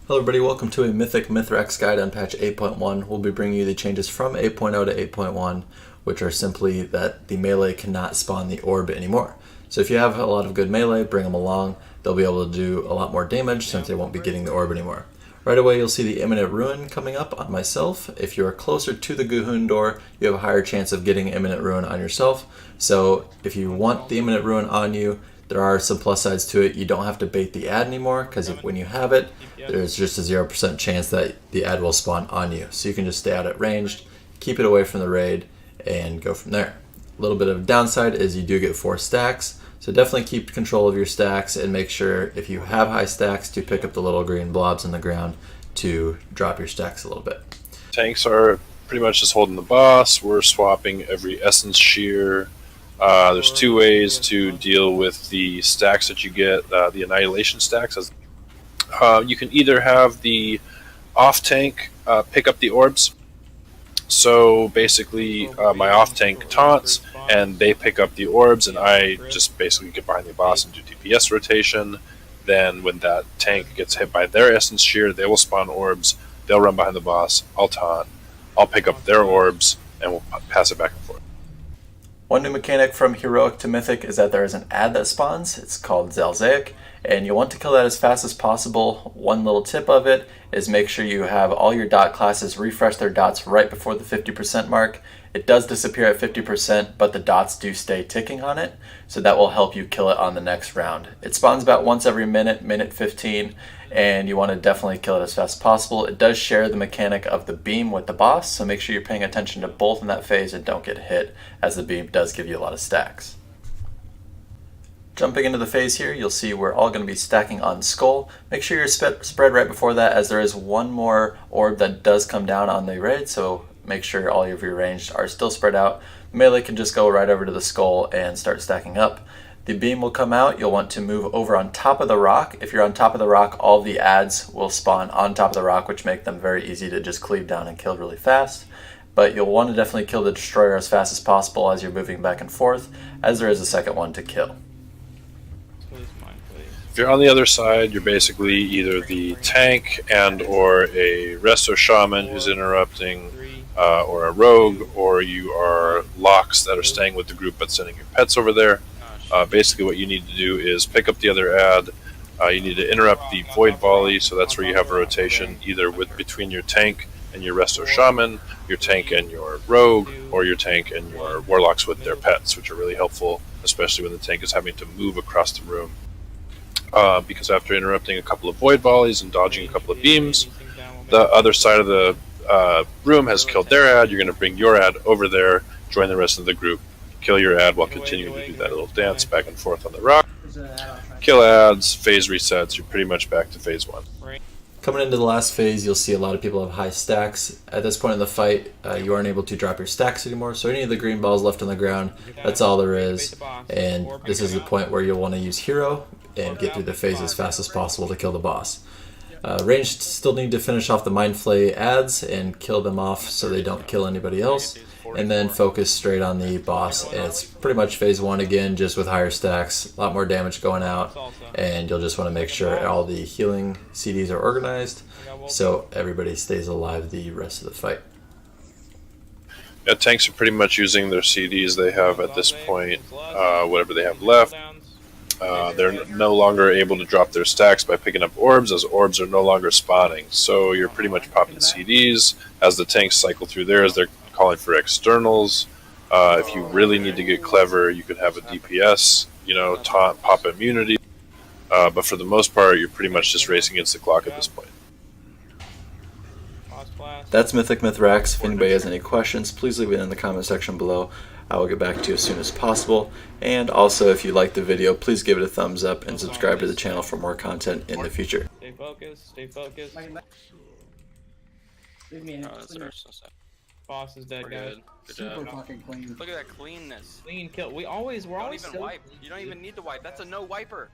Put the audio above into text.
Hello everybody, welcome to a Mythic Mythrax guide on patch 8.1. We'll be bringing you the changes from 8.0 to 8.1, which are simply that the melee cannot spawn the orb anymore. So if you have a lot of good melee, bring them along. They'll be able to do a lot more damage since they won't be getting the orb anymore. Right away you'll see the Imminent Ruin coming up on myself. If you're closer to the Guhun door, you have a higher chance of getting Imminent Ruin on yourself. So if you want the Imminent Ruin on you, there are some plus sides to it. You don't have to bait the ad anymore, because when you have it, there's just a 0% chance that the ad will spawn on you. So you can just stay out at ranged, keep it away from the raid, and go from there. A little bit of downside is you do get 4 stacks, so definitely keep control of your stacks and make sure if you have high stacks to pick up the little green blobs on the ground to drop your stacks a little bit. Tanks are pretty much just holding the boss. We're swapping every essence shear. There's 2 ways to deal with the stacks that you get, the annihilation stacks. You can either have the off tank pick up the orbs. So basically my off tank taunts and they pick up the orbs, and I just basically get behind the boss and do DPS rotation. Then when that tank gets hit by their essence shear, they will spawn orbs, they'll run behind the boss, I'll taunt, I'll pick up their orbs, and we'll pass it back and forth. One new mechanic from Heroic to Mythic is that there is an ad that spawns. It's called Zalzaic, and you want to kill that as fast as possible. One little tip of it is make sure you have all your dot classes refresh their dots right before the 50% mark. It does disappear at 50%, but the dots do stay ticking on it, so that will help you kill it on the next round. It spawns about once every minute 15, and you want to definitely kill it as fast as possible. It does share the mechanic of the beam with the boss, so make sure you're paying attention to both in that phase and don't get hit, as the beam does give you a lot of stacks. Jumping into the phase here, you'll see we're all going to be stacking on Skull. Make sure you're spread right before that, as there is one more orb that does come down on the raid, so make sure all of your ranged are still spread out. Melee can just go right over to the Skull and start stacking up. The beam will come out. You'll want to move over on top of the rock. If you're on top of the rock, all of the ads will spawn on top of the rock, which make them very easy to just cleave down and kill really fast. But you'll want to definitely kill the destroyer as fast as possible as you're moving back and forth, as there is a second one to kill. If you're on the other side, you're basically either the tank and or a resto shaman who's interrupting, or a rogue, or you are locks that are staying with the group but sending your pets over there. Basically what you need to do is pick up the other ad. You need to interrupt the void volley, so that's where you have a rotation either between your tank and your resto shaman, your tank and your rogue, or your tank and your warlocks with their pets, which are really helpful, especially when the tank is having to move across the room. Because after interrupting a couple of void volleys and dodging a couple of beams, the other side of the room has killed their ad. You're going to bring your ad over there, join the rest of the group, kill your ad while continuing to do that little dance back and forth on the rock. Kill ads, phase resets, you're pretty much back to phase 1. Coming into the last phase, you'll see a lot of people have high stacks. At this point in the fight, you aren't able to drop your stacks anymore, so any of the green balls left on the ground, that's all there is. And this is the point where you'll want to use Hero and get through the phase as fast as possible to kill the boss. Ranged still need to finish off the Mind Flay ads and kill them off so they don't kill anybody else, and then focus straight on the boss. And it's pretty much phase 1 again, just with higher stacks, a lot more damage going out, and you'll just want to make sure all the healing CDs are organized so everybody stays alive the rest of the fight. Yeah, tanks are pretty much using their CDs they have at this point, whatever they have left. They're no longer able to drop their stacks by picking up orbs, as orbs are no longer spawning. So you're pretty much popping CDs. As the tanks cycle through theirs, they're calling for externals. If you really need to get clever, you could have a DPS, taunt, pop immunity. But for the most part, you're pretty much just racing against the clock at this point. That's Mythic Mythrax. If anybody has any questions, please leave it in the comment section below. I will get back to you as soon as possible. And also, if you liked the video, please give it a thumbs up and subscribe to the channel for more content in the future. Stay focused, stay focused. Leave me in. Boss is dead, guys. Good job. Fucking clean. Look at that cleanness. Clean kill. We're always Don't even so wipe. You don't even need to wipe. That's a no wiper.